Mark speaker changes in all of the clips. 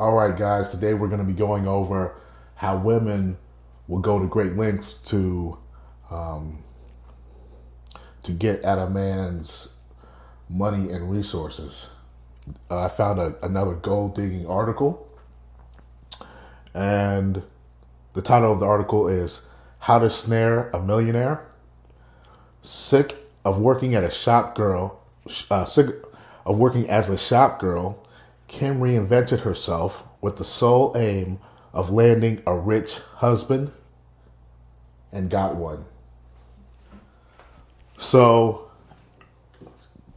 Speaker 1: All right, guys, today we're going to be going over how women will go to great lengths um, to get at a man's money and resources. I found another gold digging article, and the title of the article is "How to Snare a Millionaire." Sick of working at a shop girl, sick of working as a shop girl, Kim reinvented herself with the sole aim of landing a rich husband and got one. So,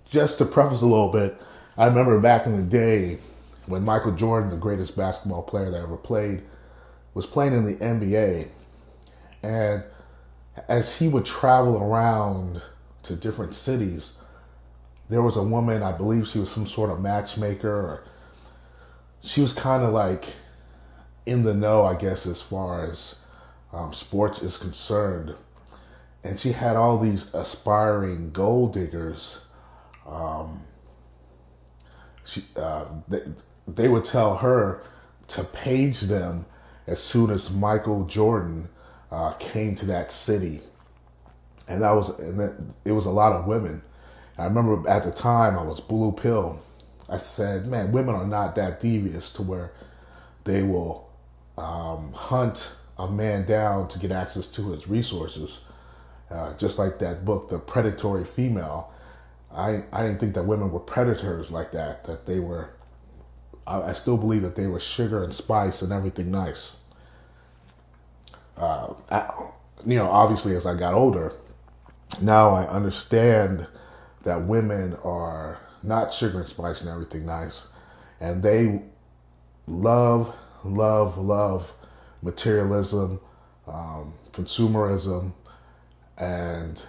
Speaker 1: just to preface a little bit, I remember back in the day when Michael Jordan, the greatest basketball player that ever played, was playing in the NBA. And as he would travel around to different cities, there was a woman, I believe she was some sort of matchmaker, or she was kind of like in the know, I guess, as far as sports is concerned. And she had all these aspiring gold diggers. She, they would tell her to page them as soon as Michael Jordan came to that city, and it was a lot of women. I remember at the time I was blue pill. I said, "Man, women are not that devious to where they will hunt a man down to get access to his resources." Just like that book, The Predatory Female. I didn't think that women were predators like that. That they were. I still believe that they were sugar and spice and everything nice. Obviously, as I got older, now I understand that women are not sugar and spice and everything nice, and they love, love, love materialism, consumerism, and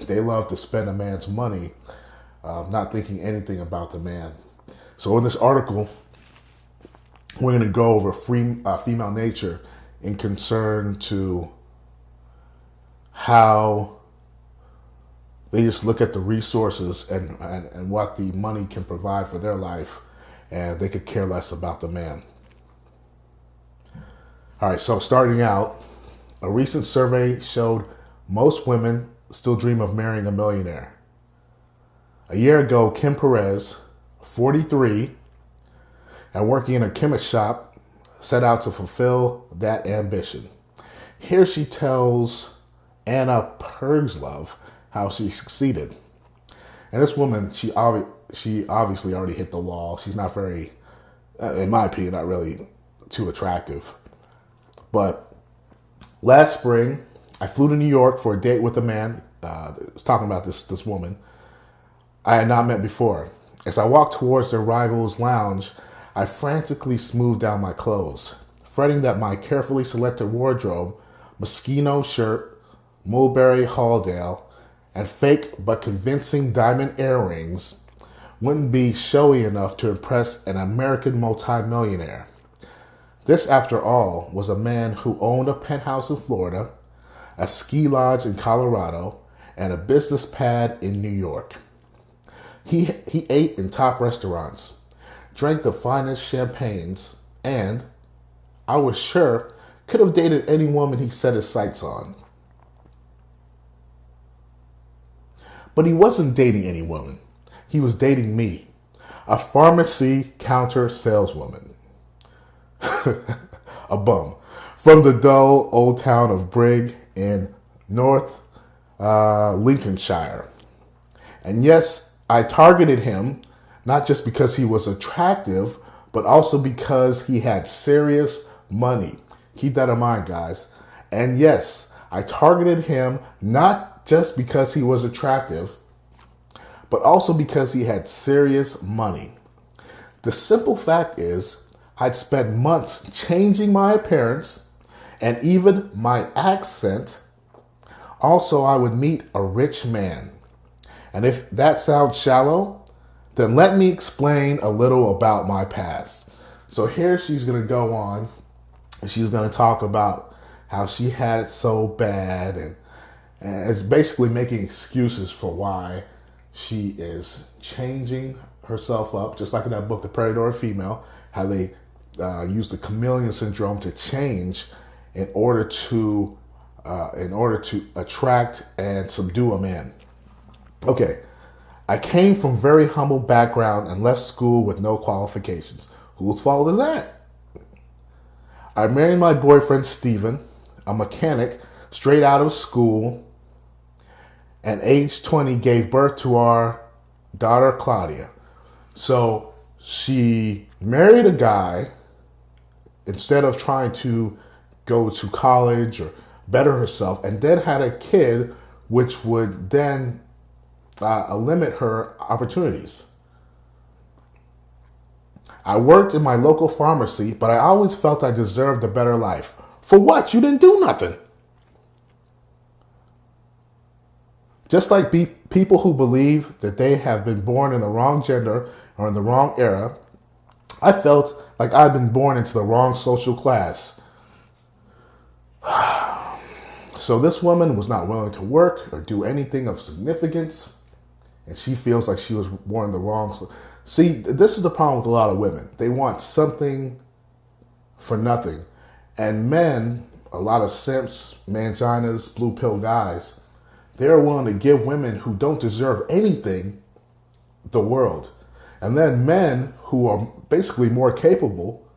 Speaker 1: they love to spend a man's money, not thinking anything about the man. So in this article, we're going to go over female nature in concern to how they just look at the resources and what the money can provide for their life, and they could care less about the man. All right, so starting out, a recent survey showed most women still dream of marrying a millionaire. A year ago, Kim Perez, 43, and working in a chemist shop, set out to fulfill that ambition. Here she tells Anna Pergslove how she succeeded. And this woman, she obviously already hit the wall. She's not very, in my opinion, not really too attractive. But last spring, I flew to New York for a date with a man. I was talking about this woman I had not met before. As I walked towards their rival's lounge, I frantically smoothed down my clothes, fretting that my carefully selected wardrobe, Moschino shirt, Mulberry Halldale, and fake but convincing diamond earrings wouldn't be showy enough to impress an American multimillionaire. This, after all, was a man who owned a penthouse in Florida, a ski lodge in Colorado, and a business pad in New York. He ate in top restaurants, drank the finest champagnes, and, I was sure, could have dated any woman he set his sights on. But he wasn't dating any woman. He was dating me, a pharmacy counter saleswoman. A bum. From the dull old town of Brigg in North Lincolnshire. And yes, I targeted him not just because he was attractive, but also because he had serious money. Keep that in mind, guys. And yes, I targeted him not just because he was attractive, but also because he had serious money. The simple fact is, I'd spent months changing my appearance and even my accent. Also, I would meet a rich man. And if that sounds shallow, then let me explain a little about my past. So here she's going to go on, and she's going to talk about how she had it so bad, and it's basically making excuses for why she is changing herself up, just like in that book, The Predatory Female, how they use the chameleon syndrome to change in order to attract and subdue a man. Okay, I came from very humble background and left school with no qualifications. Whose fault is that? I married my boyfriend Steven, a mechanic, straight out of school, and age 20 gave birth to our daughter Claudia. So she married a guy instead of trying to go to college or better herself, and then had a kid, which would then limit her opportunities. I worked in my local pharmacy, but I always felt I deserved a better life. For what? You didn't do nothing. Just like people who believe that they have been born in the wrong gender or in the wrong era, I felt like I'd been born into the wrong social class. So this woman was not willing to work or do anything of significance, and she feels like she was born in the wrong. See, this is the problem with a lot of women. They want something for nothing. And men, a lot of simps, manginas, blue pill guys, they're willing to give women who don't deserve anything the world. And then men who are basically more capable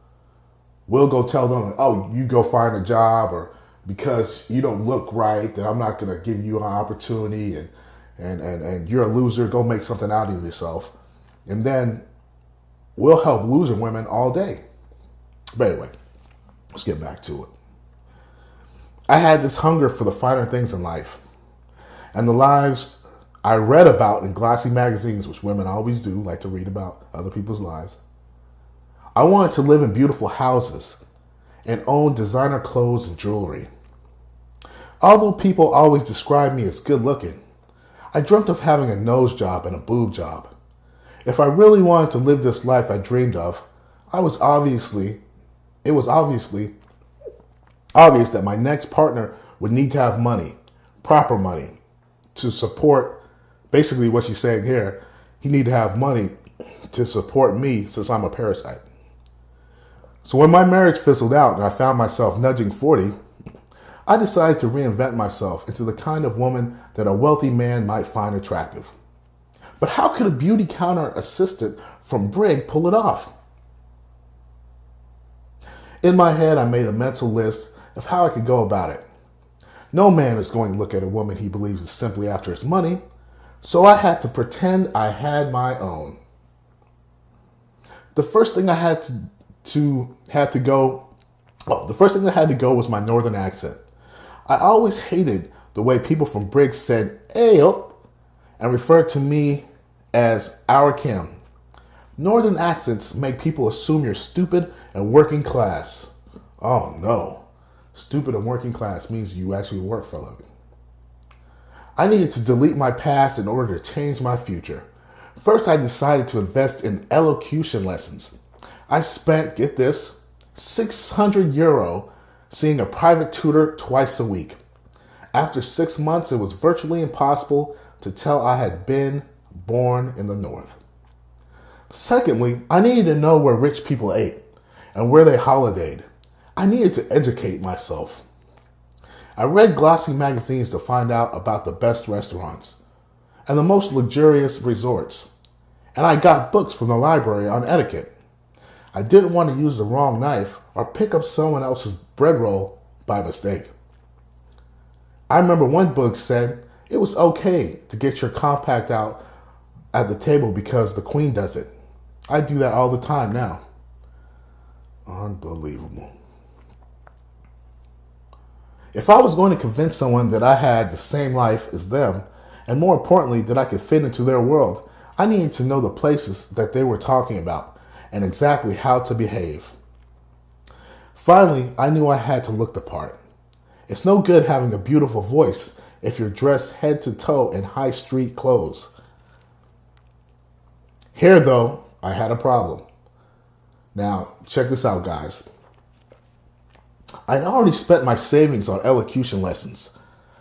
Speaker 1: will go tell them, oh, you go find a job, or because you don't look right, then I'm not going to give you an opportunity, and you're a loser, go make something out of yourself. And then we'll help loser women all day. But anyway, let's get back to it. I had this hunger for the finer things in life, and the lives I read about in glossy magazines, which women always do, like to read about other people's lives. I wanted to live in beautiful houses and own designer clothes and jewelry. Although people always describe me as good looking, I dreamt of having a nose job and a boob job. If I really wanted to live this life I dreamed of, it was obviously obvious that my next partner would need to have money, proper money, to support, basically what she's saying here, he needed to have money to support me since I'm a parasite. So when my marriage fizzled out and I found myself nudging 40, I decided to reinvent myself into the kind of woman that a wealthy man might find attractive. But how could a beauty counter assistant from Brig pull it off? In my head, I made a mental list of how I could go about it. No man is going to look at a woman he believes is simply after his money, so I had to pretend I had my own. The first thing that had to go was my northern accent. I always hated the way people from Briggs said "ayo" and referred to me as our Kim. Northern accents make people assume you're stupid and working class. Oh no, stupid and working class means you actually work for a living. I needed to delete my past in order to change my future. First, I decided to invest in elocution lessons. I spent, get this, €600 seeing a private tutor twice a week. After 6 months, it was virtually impossible to tell I had been born in the North. Secondly, I needed to know where rich people ate and where they holidayed. I needed to educate myself. I read glossy magazines to find out about the best restaurants and the most luxurious resorts. And I got books from the library on etiquette. I didn't want to use the wrong knife or pick up someone else's bread roll by mistake. I remember one book said it was okay to get your compact out at the table because the queen does it. I do that all the time now. Unbelievable. If I was going to convince someone that I had the same life as them, and more importantly, that I could fit into their world, I needed to know the places that they were talking about and exactly how to behave. Finally, I knew I had to look the part. It's no good having a beautiful voice if you're dressed head to toe in high street clothes. Here, though, I had a problem. Now, check this out, guys. I'd already spent my savings on elocution lessons.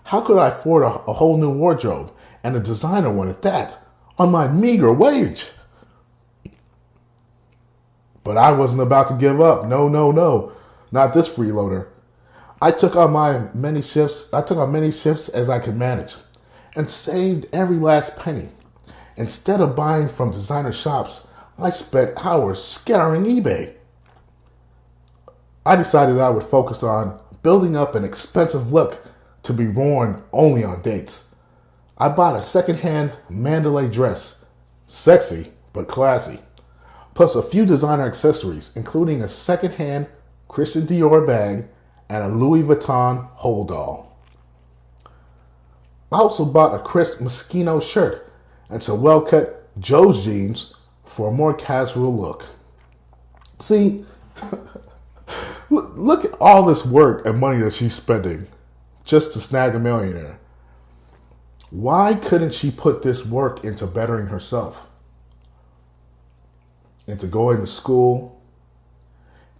Speaker 1: How could I afford a whole new wardrobe, and a designer one at that, on my meager wage? But I wasn't about to give up. No, no, no. Not this freeloader. I took on many shifts as I could manage and saved every last penny. Instead of buying from designer shops, I spent hours scouring eBay. I decided I would focus on building up an expensive look to be worn only on dates. I bought a secondhand Mandalay dress, sexy but classy, plus a few designer accessories, including a secondhand Christian Dior bag and a Louis Vuitton hold all. I also bought a crisp Moschino shirt and some well-cut Joe's jeans for a more casual look. See, look at all this work and money that she's spending just to snag a millionaire. Why couldn't she put this work into bettering herself? Into going to school,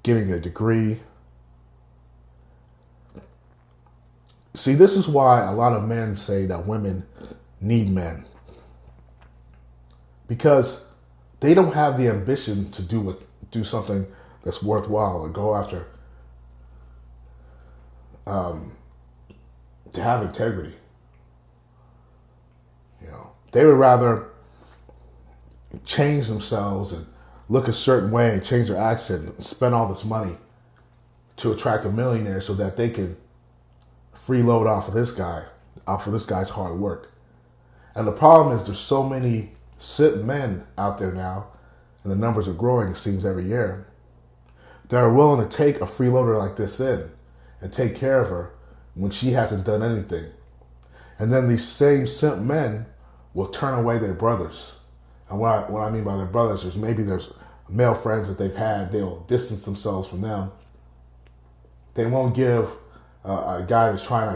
Speaker 1: getting a degree. See, this is why a lot of men say that women need men. Because they don't have the ambition to do something that's worthwhile or go after, to have integrity. You know, they would rather change themselves and look a certain way and change their accent and spend all this money to attract a millionaire so that they can freeload off of this guy's hard work. And the problem is there's so many simp men out there now, and the numbers are growing, it seems, every year, that are willing to take a freeloader like this in and take care of her when she hasn't done anything. And then these same simp men will turn away their brothers. And what I mean by their brothers is maybe there's male friends that they've had, they'll distance themselves from them. They won't give a guy that's trying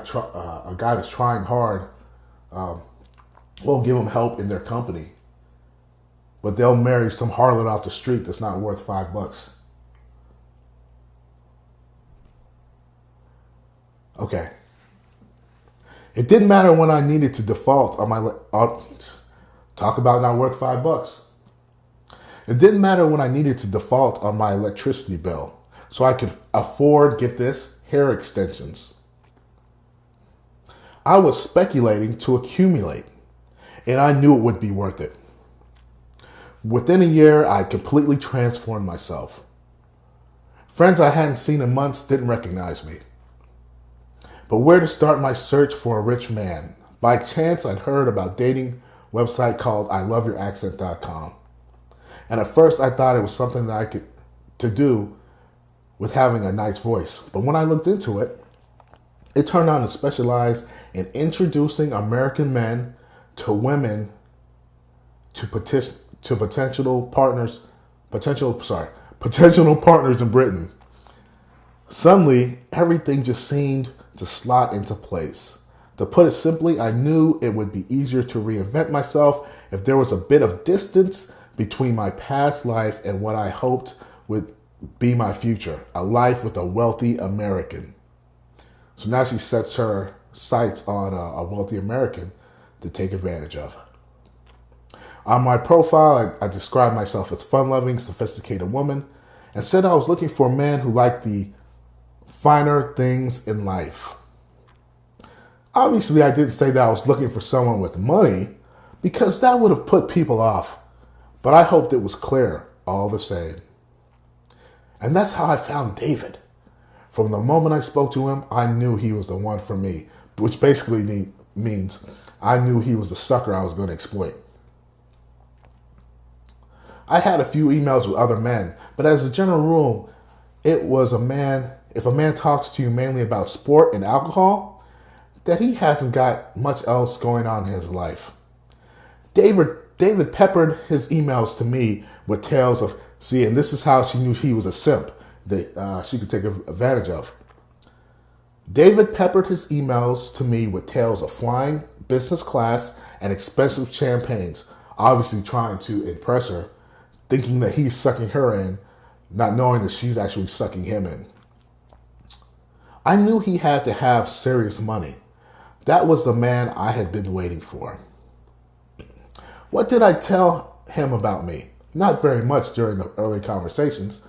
Speaker 1: hard, won't give him help in their company. But they'll marry some harlot off the street that's not worth $5. Okay. It didn't matter when I needed to default on my talk about not worth $5. It didn't matter when I needed to default on my electricity bill so I could afford, get this, hair extensions. I was speculating to accumulate, and I knew it would be worth it. Within a year, I completely transformed myself. Friends I hadn't seen in months didn't recognize me. But where to start my search for a rich man? By chance, I'd heard about a dating website called iloveyouraccent.com. And at first, I thought it was something that I could do with having a nice voice. But when I looked into it, it turned out to specialize in introducing American men to women to potential partners in Britain. Suddenly, everything just seemed to slot into place. To put it simply, I knew it would be easier to reinvent myself if there was a bit of distance between my past life and what I hoped would be my future, a life with a wealthy American. So now she sets her sights on a wealthy American to take advantage of. On my profile, I described myself as fun-loving, sophisticated woman, and said I was looking for a man who liked the finer things in life. Obviously, I didn't say that I was looking for someone with money, because that would have put people off, but I hoped it was clear all the same. And that's how I found David. From the moment I spoke to him, I knew he was the one for me, which basically means I knew he was the sucker I was going to exploit. I had a few emails with other men, but as a general rule, it was if a man talks to you mainly about sport and alcohol, that he hasn't got much else going on in his life. David peppered his emails to me with tales of, and this is how she knew he was a simp that she could take advantage of. David peppered his emails to me with tales of flying, business class, and expensive champagnes, obviously trying to impress her, thinking that he's sucking her in, not knowing that she's actually sucking him in. I knew he had to have serious money. That was the man I had been waiting for. What did I tell him about me? Not very much during the early conversations.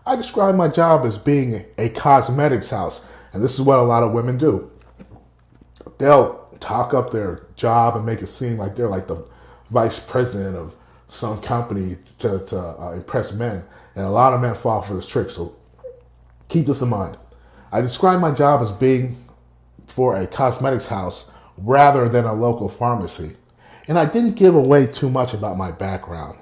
Speaker 1: I described my job as being a cosmetics house, and this is what a lot of women do. They'll talk up their job and make it seem like they're like the vice president of some company to impress men. And a lot of men fall for this trick, so keep this in mind. I describe my job as being for a cosmetics house rather than a local pharmacy. And I didn't give away too much about my background.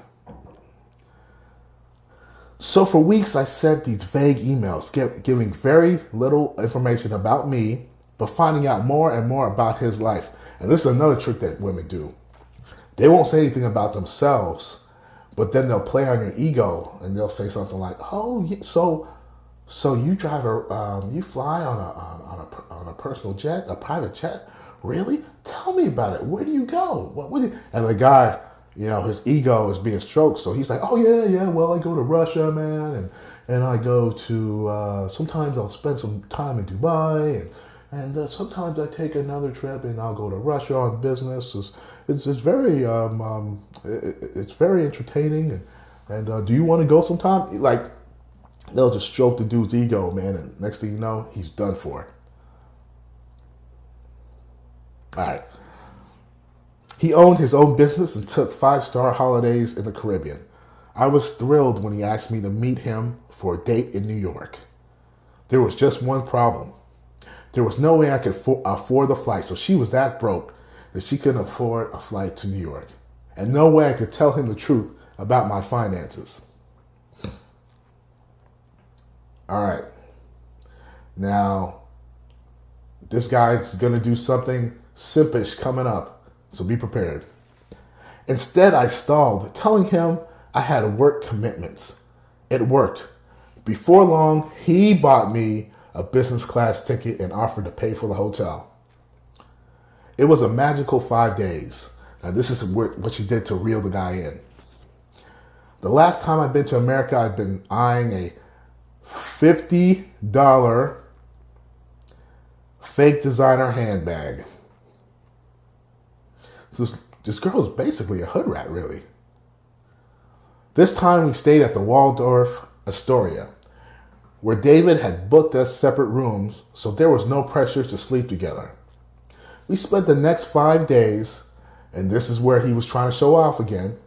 Speaker 1: So for weeks I sent these vague emails giving very little information about me, but finding out more and more about his life. And this is another trick that women do. They won't say anything about themselves, but then they'll play on your ego and they'll say something like, "Oh, so you drive you fly on a personal jet, a private jet? Really? Tell me about it. Where do you go? And the guy, his ego is being stroked, so he's like, "Oh yeah. Well, I go to Russia, man, and I go to sometimes I'll spend some time in Dubai, and sometimes I take another trip and I'll go to Russia on business. It's very it's very entertaining, and do you want to go sometime?" Like, they'll just stroke the dude's ego, man, and next thing you know, he's done for. All right. He owned his own business and took 5-star holidays in the Caribbean. I was thrilled when he asked me to meet him for a date in New York. There was just one problem. There was no way I could afford the flight, so she was that broke that she couldn't afford a flight to New York. And no way I could tell him the truth about my finances. All right. Now, this guy's going to do something simpish coming up, so be prepared. Instead, I stalled, telling him I had work commitments. It worked. Before long, he bought me a business class ticket and offered to pay for the hotel. It was a magical 5 days. Now, this is what she did to reel the guy in. The last time I've been to America, I've been eyeing a $50 fake designer handbag. So this girl is basically a hood rat, really. This time we stayed at the Waldorf Astoria, where David had booked us separate rooms, so there was no pressure to sleep together. We spent the next 5 days, and this is where he was trying to show off again,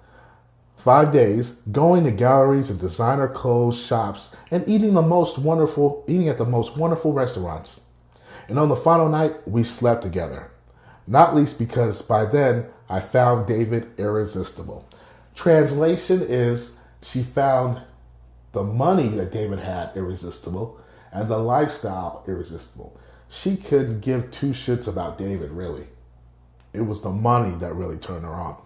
Speaker 1: 5 days going to galleries and designer clothes shops and eating at the most wonderful restaurants. And on the final night, we slept together. Not least because by then I found David irresistible. Translation is, she found the money that David had irresistible and the lifestyle irresistible. She couldn't give two shits about David, really. It was the money that really turned her on.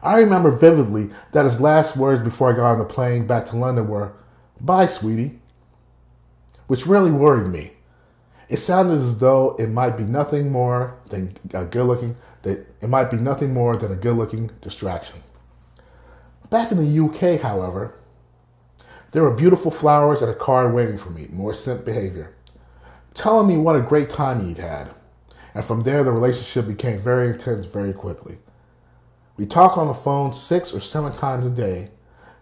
Speaker 1: I remember vividly that his last words before I got on the plane back to London were, "Bye, sweetie," which really worried me. It sounded as though it might be nothing more than a good-looking distraction. Back in the UK, however, there were beautiful flowers and a card waiting for me, more simp behavior, telling me what a great time he'd had. And from there, the relationship became very intense very quickly. We talked on the phone 6 or 7 times a day,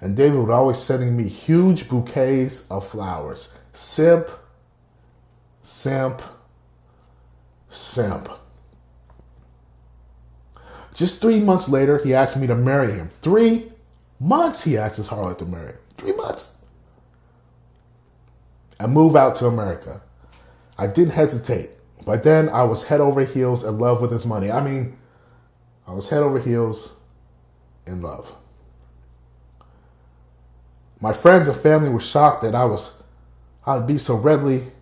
Speaker 1: and David would always sending me huge bouquets of flowers. Simp, simp, simp. Just 3 months later, he asked me to marry him. 3 months he asked his harlot to marry him. 3 months. And move out to America. I didn't hesitate. By then, I was head over heels in love with his money. I was head over heels in love. My friends and family were shocked that I'd be so readily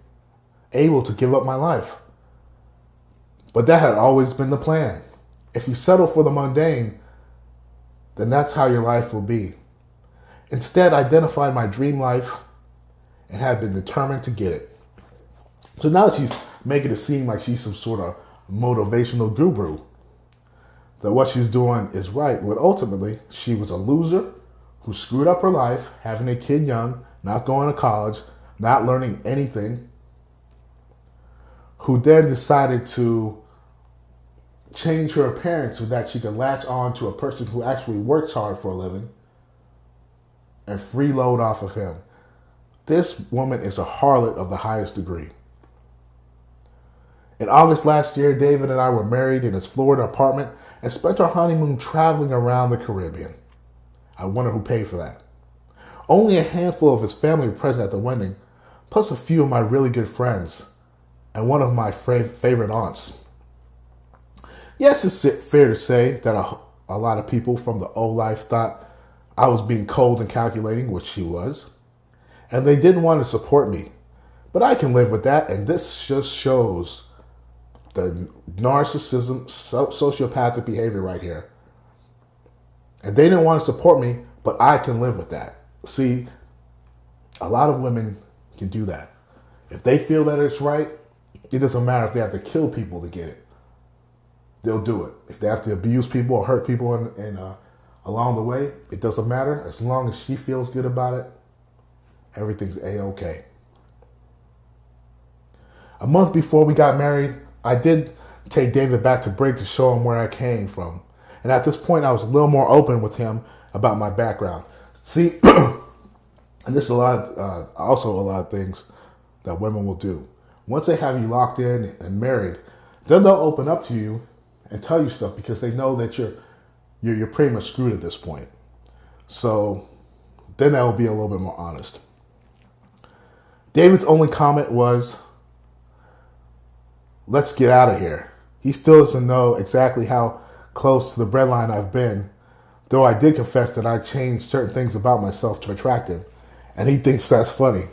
Speaker 1: able to give up my life. But that had always been the plan. If you settle for the mundane, then that's how your life will be. Instead, I identified my dream life and had been determined to get it. So now she's making it seem like she's some sort of motivational guru, that what she's doing is right, when ultimately she was a loser who screwed up her life, having a kid young, not going to college, not learning anything, who then decided to change her appearance so that she can latch on to a person who actually works hard for a living and freeload off of him. This woman is a harlot of the highest degree. In August last year, David and I were married in his Florida apartment and spent our honeymoon traveling around the Caribbean. I wonder who paid for that. Only a handful of his family were present at the wedding, plus a few of my really good friends and one of my favorite aunts. Yes, it's fair to say that a lot of people from the old life thought I was being cold and calculating, which she was, and they didn't want to support me. But I can live with that, and this just shows the narcissism, sociopathic behavior right here. And they didn't want to support me, but I can live with that. See, a lot of women can do that. If they feel that it's right, it doesn't matter if they have to kill people to get it. They'll do it. If they have to abuse people or hurt people along the way, it doesn't matter. As long as she feels good about it, everything's A-okay. A month before we got married, I did take David back to Brig to show him where I came from. And at this point, I was a little more open with him about my background. See, and this is also a lot of things that women will do. Once they have you locked in and married, then they'll open up to you and tell you stuff because they know that you're pretty much screwed at this point. So then that will be a little bit more honest. David's only comment was, "Let's get out of here." He still doesn't know exactly how close to the breadline I've been, though I did confess that I changed certain things about myself to attract him, and he thinks that's funny.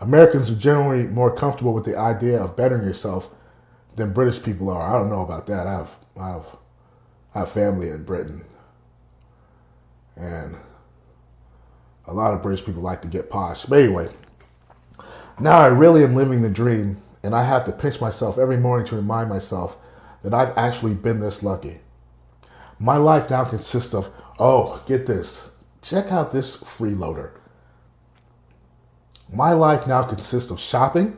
Speaker 1: Americans are generally more comfortable with the idea of bettering yourself than British people are. I don't know about that. I have family in Britain, and a lot of British people like to get posh. But anyway, now I really am living the dream, and I have to pinch myself every morning to remind myself that I've actually been this lucky. My life now consists of, get this, check out this freeloader. My life now consists of shopping,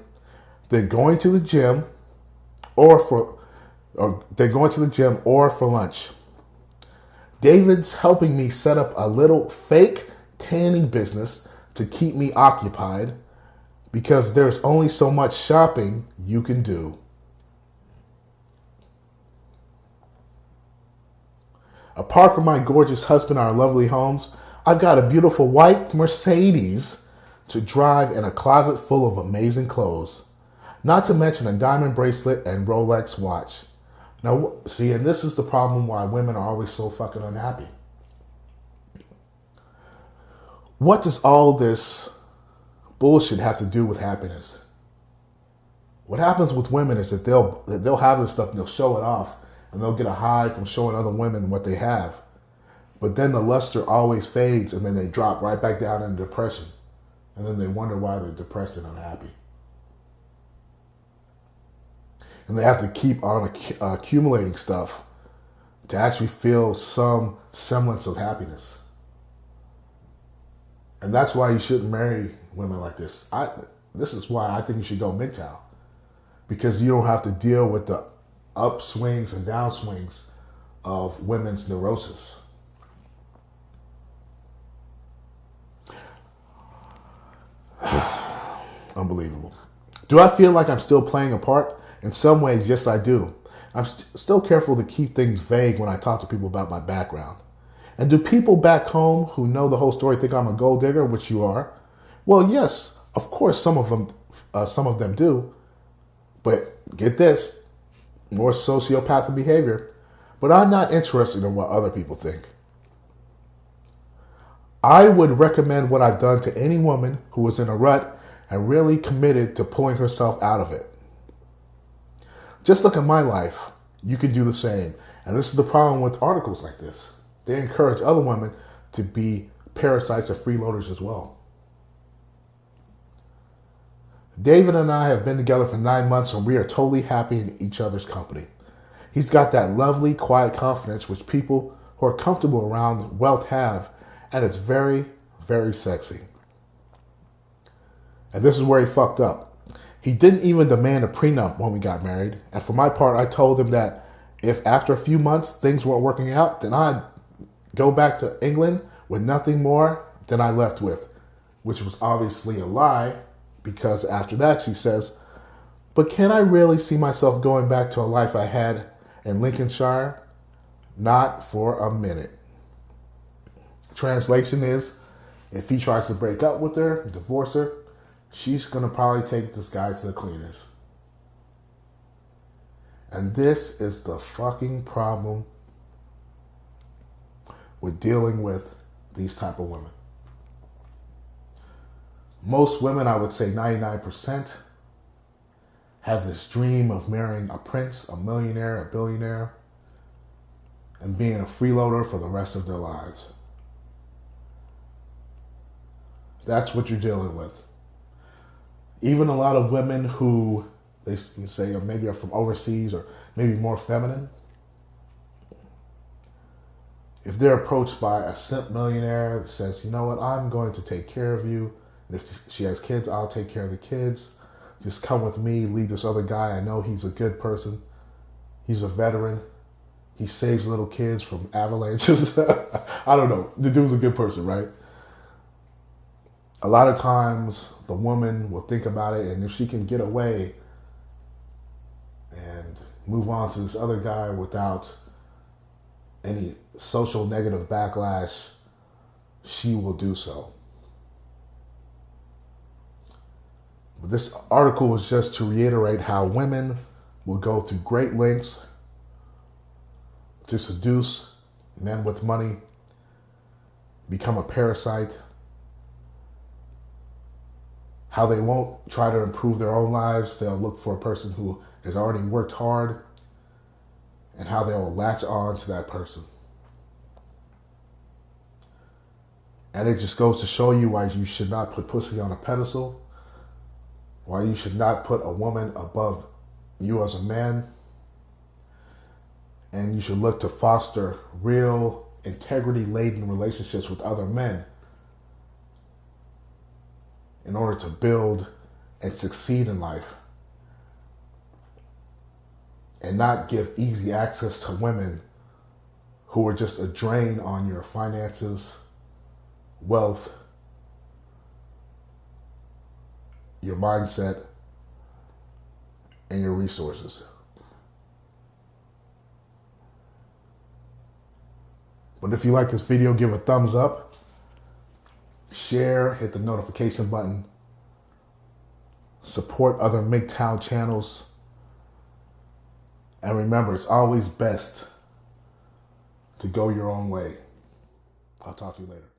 Speaker 1: then going to the gym, or for lunch. David's helping me set up a little fake tanning business to keep me occupied because there's only so much shopping you can do. Apart from my gorgeous husband and our lovely homes, I've got a beautiful white Mercedes to drive and a closet full of amazing clothes. Not to mention a diamond bracelet and Rolex watch. Now, see, and this is the problem why women are always so fucking unhappy. What does all this bullshit have to do with happiness? What happens with women is that they'll have this stuff and they'll show it off and they'll get a high from showing other women what they have. But then the luster always fades and then they drop right back down into depression. And then they wonder why they're depressed and unhappy. And they have to keep on accumulating stuff to actually feel some semblance of happiness. And that's why you shouldn't marry women like this. This is why I think you should go MGTOW. Because you don't have to deal with the upswings and downswings of women's neurosis. Unbelievable. Do I feel like I'm still playing a part? In some ways, yes, I do. I'm still careful to keep things vague when I talk to people about my background. And do people back home who know the whole story think I'm a gold digger, which you are? Well, yes, of course, some of them do. But get this, more sociopathic behavior. But I'm not interested in what other people think. I would recommend what I've done to any woman who is in a rut and really committed to pulling herself out of it. Just look at my life. You can do the same. And this is the problem with articles like this. They encourage other women to be parasites or freeloaders as well. David and I have been together for 9 months and we are totally happy in each other's company. He's got that lovely, quiet confidence which people who are comfortable around wealth have, and it's very, very sexy. And this is where he fucked up. He didn't even demand a prenup when we got married, and for my part, I told him that If after a few months things weren't working out, then I'd go back to England with nothing more than I left with, which was obviously a lie, because after that she says, but can I really see myself going back to a life I had in Lincolnshire? Not for a minute. Translation is, if he tries to break up with her, divorce her, she's going to probably take this guy to the cleaners. And this is the fucking problem with dealing with these type of women. Most women, I would say 99%, have this dream of marrying a prince, a millionaire, a billionaire, and being a freeloader for the rest of their lives. That's what you're dealing with. Even a lot of women who they say or maybe are from overseas or maybe more feminine, if they're approached by a simp millionaire that says, you know what, I'm going to take care of you, and if she has kids, I'll take care of the kids, just come with me, leave this other guy, I know he's a good person, he's a veteran, he saves little kids from avalanches. I don't know, the dude's a good person, right? A lot of times the woman will think about it, and if she can get away and move on to this other guy without any social negative backlash, she will do so. But this article was just to reiterate how women will go through great lengths to seduce men with money, become a parasite, how they won't try to improve their own lives. They'll look for a person who has already worked hard, and how they'll latch on to that person. And it just goes to show you why you should not put pussy on a pedestal, why you should not put a woman above you as a man, and you should look to foster real integrity-laden relationships with other men in order to build and succeed in life, and not give easy access to women who are just a drain on your finances, wealth, your mindset, and your resources. But if you like this video, give a thumbs up, share, hit the notification button, support other MGTOW channels, and remember, it's always best to go your own way. I'll talk to you later.